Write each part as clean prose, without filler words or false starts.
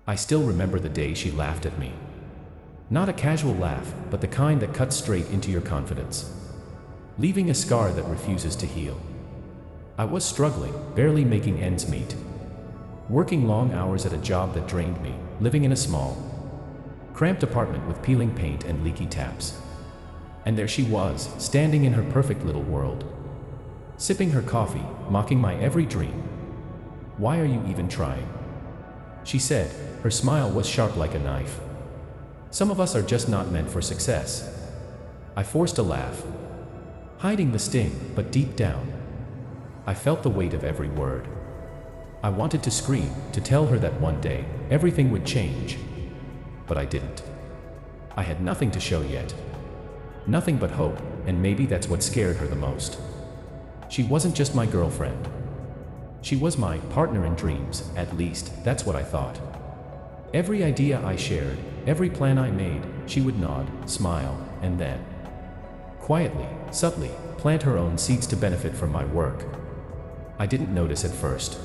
I still remember the day she laughed at me. Not a casual laugh, but the kind that cuts straight into your confidence, leaving a scar that refuses to heal. I was struggling, barely making ends meet, working long hours at a job that drained me, living in a small, cramped apartment with peeling paint and leaky taps. And there she was, standing in her perfect little world, sipping her coffee, mocking my every dream. "Why are you even trying?" she said. Her smile was sharp like a knife. "Some of us are just not meant for success." I forced a laugh, hiding the sting, but deep down, I felt the weight of every word. I wanted to scream, to tell her that one day, everything would change. But I didn't. I had nothing to show yet. Nothing but hope, and maybe that's what scared her the most. She wasn't just my girlfriend. She was my partner in dreams, at least, that's what I thought. Every idea I shared, every plan I made, she would nod, smile, and then, quietly, subtly, plant her own seeds to benefit from my work. I didn't notice at first.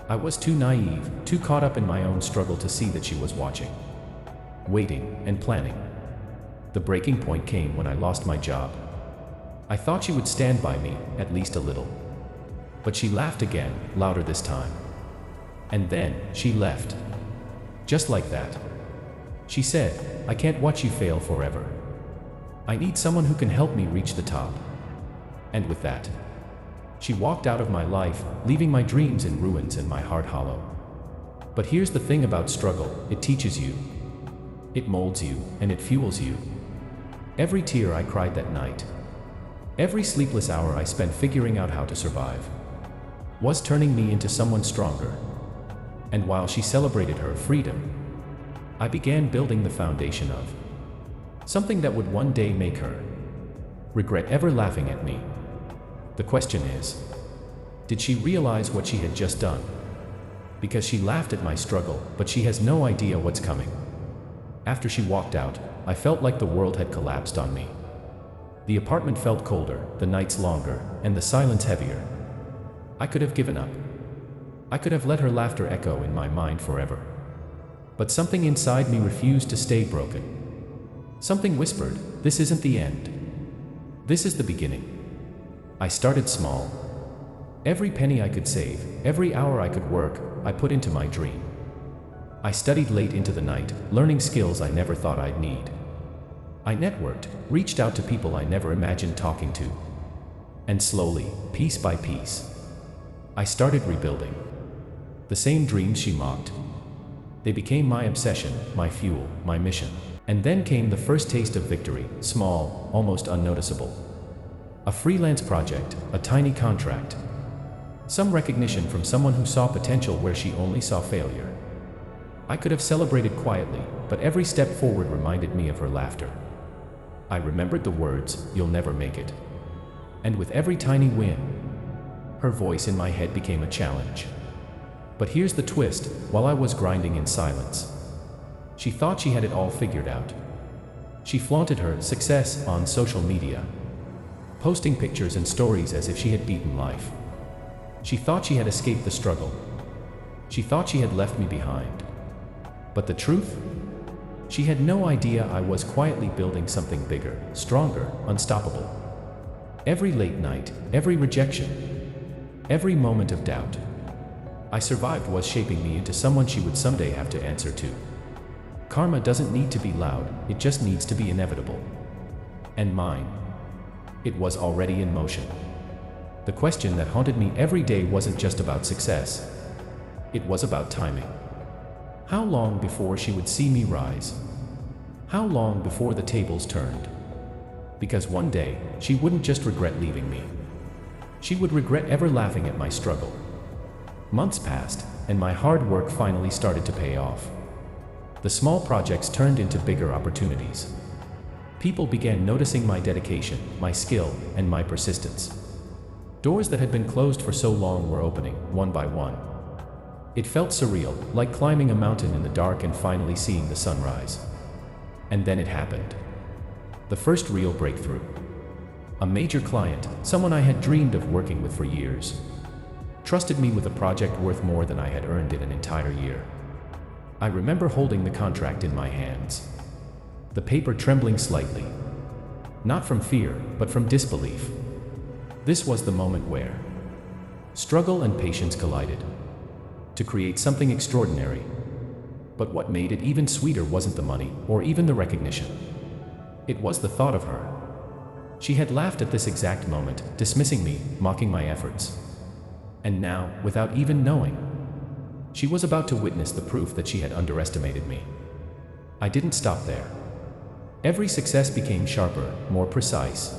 I was too naive, too caught up in my own struggle to see that she was watching, waiting, and planning. The breaking point came when I lost my job. I thought she would stand by me, at least a little. But she laughed again, louder this time. And then, she left. Just like that. She said, "I can't watch you fail forever. I need someone who can help me reach the top." And with that, she walked out of my life, leaving my dreams in ruins and my heart hollow. But here's the thing about struggle, it teaches you. It molds you, and it fuels you. Every tear I cried that night, every sleepless hour I spent figuring out how to survive, was turning me into someone stronger. And while she celebrated her freedom, I began building the foundation of something that would one day make her regret ever laughing at me. The question is, did she realize what she had just done? Because she laughed at my struggle, but she has no idea what's coming. After she walked out, I felt like the world had collapsed on me. The apartment felt colder, the nights longer, and the silence heavier. I could have given up. I could have let her laughter echo in my mind forever. But something inside me refused to stay broken. Something whispered, "This isn't the end. This is the beginning." I started small. Every penny I could save, every hour I could work, I put into my dream. I studied late into the night, learning skills I never thought I'd need. I networked, reached out to people I never imagined talking to. And slowly, piece by piece, I started rebuilding. The same dreams she mocked. They became my obsession, my fuel, my mission. And then came the first taste of victory, small, almost unnoticeable. A freelance project, a tiny contract. Some recognition from someone who saw potential where she only saw failure. I could have celebrated quietly, but every step forward reminded me of her laughter. I remembered the words, "You'll never make it." And with every tiny win, her voice in my head became a challenge. But here's the twist, while I was grinding in silence, she thought she had it all figured out. She flaunted her success on social media, posting pictures and stories as if she had beaten life. She thought she had escaped the struggle. She thought she had left me behind. But the truth? She had no idea I was quietly building something bigger, stronger, unstoppable. Every late night, every rejection, every moment of doubt I survived was shaping me into someone she would someday have to answer to. Karma doesn't need to be loud, it just needs to be inevitable. And mine, it was already in motion. The question that haunted me every day wasn't just about success. It was about timing. How long before she would see me rise? How long before the tables turned? Because one day, she wouldn't just regret leaving me. She would regret ever laughing at my struggle. Months passed, and my hard work finally started to pay off. The small projects turned into bigger opportunities. People began noticing my dedication, my skill, and my persistence. Doors that had been closed for so long were opening, one by one. It felt surreal, like climbing a mountain in the dark and finally seeing the sunrise. And then it happened. The first real breakthrough. A major client, someone I had dreamed of working with for years, trusted me with a project worth more than I had earned in an entire year. I remember holding the contract in my hands, the paper trembling slightly. Not from fear, but from disbelief. This was the moment where struggle and patience collided to create something extraordinary. But what made it even sweeter wasn't the money, or even the recognition. It was the thought of her. She had laughed at this exact moment, dismissing me, mocking my efforts. And now, without even knowing, she was about to witness the proof that she had underestimated me. I didn't stop there. Every success became sharper, more precise.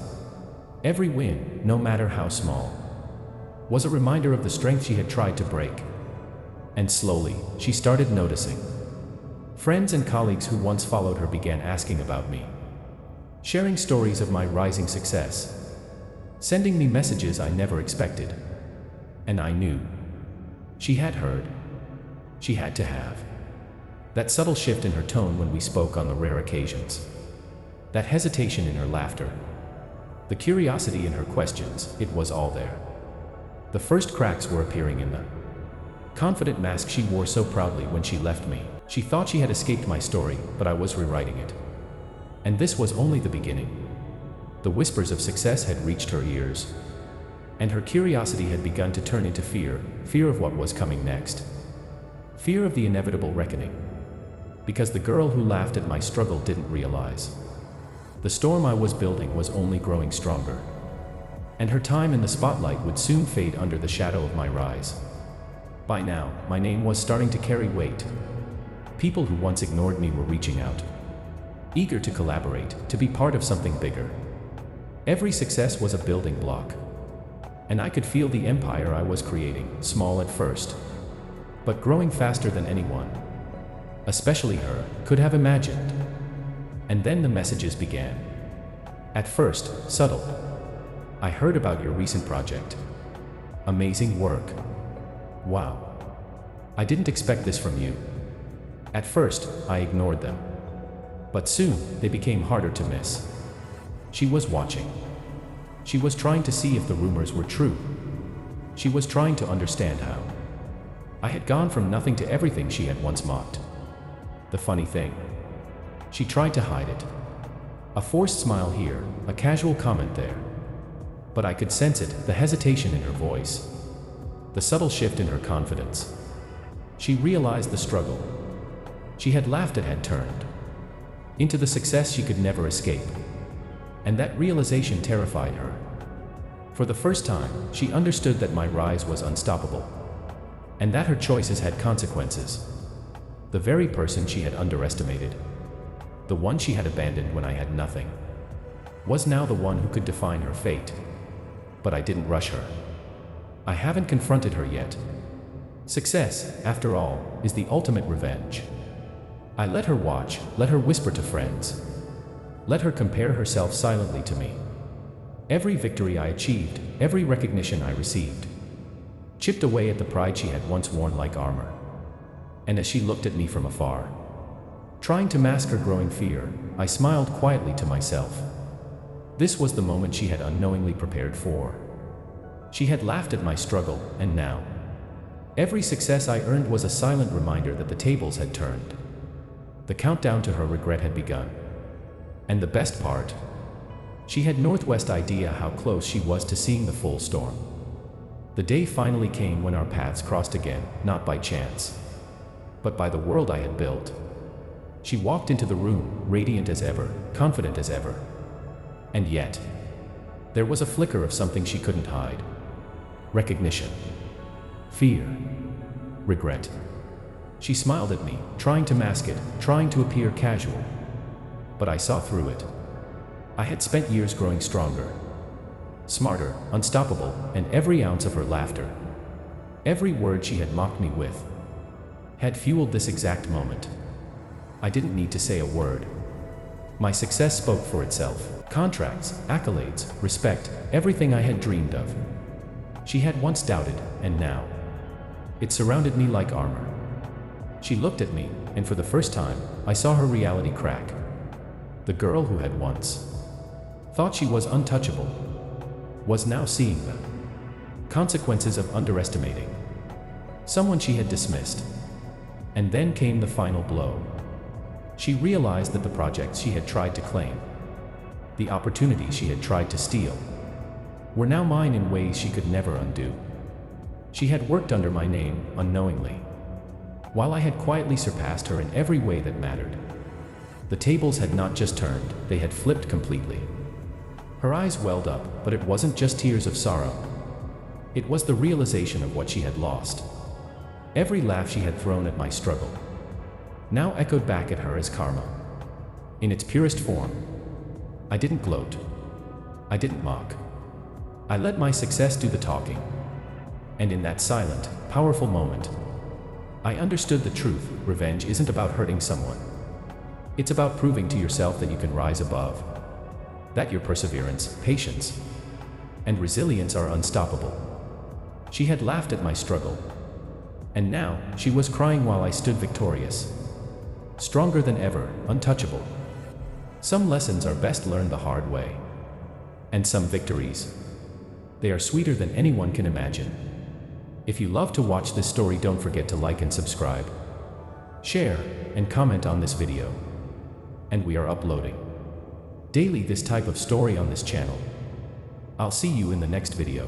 Every win, no matter how small, was a reminder of the strength she had tried to break. And slowly, she started noticing. Friends and colleagues who once followed her began asking about me, sharing stories of my rising success, sending me messages I never expected. And I knew. She had heard. She had to have. That subtle shift in her tone when we spoke on the rare occasions. That hesitation in her laughter. The curiosity in her questions, it was all there. The first cracks were appearing in the confident mask she wore so proudly when she left me. She thought she had escaped my story, but I was rewriting it. And this was only the beginning. The whispers of success had reached her ears, and her curiosity had begun to turn into fear, fear of what was coming next. Fear of the inevitable reckoning. Because the girl who laughed at my struggle didn't realize. The storm I was building was only growing stronger. And her time in the spotlight would soon fade under the shadow of my rise. By now, my name was starting to carry weight. People who once ignored me were reaching out, eager to collaborate, to be part of something bigger. Every success was a building block. And I could feel the empire I was creating, small at first, but growing faster than anyone, especially her, could have imagined. And then the messages began. At first, subtle. I heard about your recent project. Amazing work. Wow. I didn't expect this from you. At first, I ignored them. But soon, they became harder to miss. She was watching. She was trying to see if the rumors were true. She was trying to understand how I had gone from nothing to everything she had once mocked. The funny thing, she tried to hide it. A forced smile here, a casual comment there. But I could sense it, the hesitation in her voice, the subtle shift in her confidence. She realized the struggle she had laughed at had turned into the success she could never escape. And that realization terrified her. For the first time, she understood that my rise was unstoppable, and that her choices had consequences. The very person she had underestimated, the one she had abandoned when I had nothing, was now the one who could define her fate. But I didn't rush her. I haven't confronted her yet. Success, after all, is the ultimate revenge. I let her watch, let her whisper to friends. Let her compare herself silently to me. Every victory I achieved, every recognition I received, chipped away at the pride she had once worn like armor. And as she looked at me from afar, trying to mask her growing fear, I smiled quietly to myself. This was the moment she had unknowingly prepared for. She had laughed at my struggle, and now, every success I earned was a silent reminder that the tables had turned. The countdown to her regret had begun. And the best part, she had Northwest idea how close she was to seeing the full storm. The day finally came when our paths crossed again, not by chance, but by the world I had built. She walked into the room, radiant as ever, confident as ever. And yet, there was a flicker of something she couldn't hide. Recognition. Fear. Regret. She smiled at me, trying to mask it, trying to appear casual. But I saw through it. I had spent years growing stronger, smarter, unstoppable, and every ounce of her laughter, every word she had mocked me with, had fueled this exact moment. I didn't need to say a word. My success spoke for itself. Contracts, accolades, respect, everything I had dreamed of. She had once doubted, and now, it surrounded me like armor. She looked at me, and for the first time, I saw her reality crack. The girl who had once thought she was untouchable was now seeing the consequences of underestimating someone she had dismissed. And then came the final blow. She realized that the projects she had tried to claim, the opportunities she had tried to steal, were now mine in ways she could never undo. She had worked under my name, unknowingly, while I had quietly surpassed her in every way that mattered. The tables had not just turned, they had flipped completely. Her eyes welled up, but it wasn't just tears of sorrow. It was the realization of what she had lost. Every laugh she had thrown at my struggle now echoed back at her as karma. In its purest form. I didn't gloat. I didn't mock. I let my success do the talking. And in that silent, powerful moment, I understood the truth. Revenge isn't about hurting someone. It's about proving to yourself that you can rise above. That your perseverance, patience, and resilience are unstoppable. She had laughed at my struggle. And now, she was crying while I stood victorious. Stronger than ever, untouchable. Some lessons are best learned the hard way. And some victories, they are sweeter than anyone can imagine. If you love to watch this story, don't forget to like and subscribe, share, and comment on this video. And we are uploading daily this type of story on this channel. I'll see you in the next video.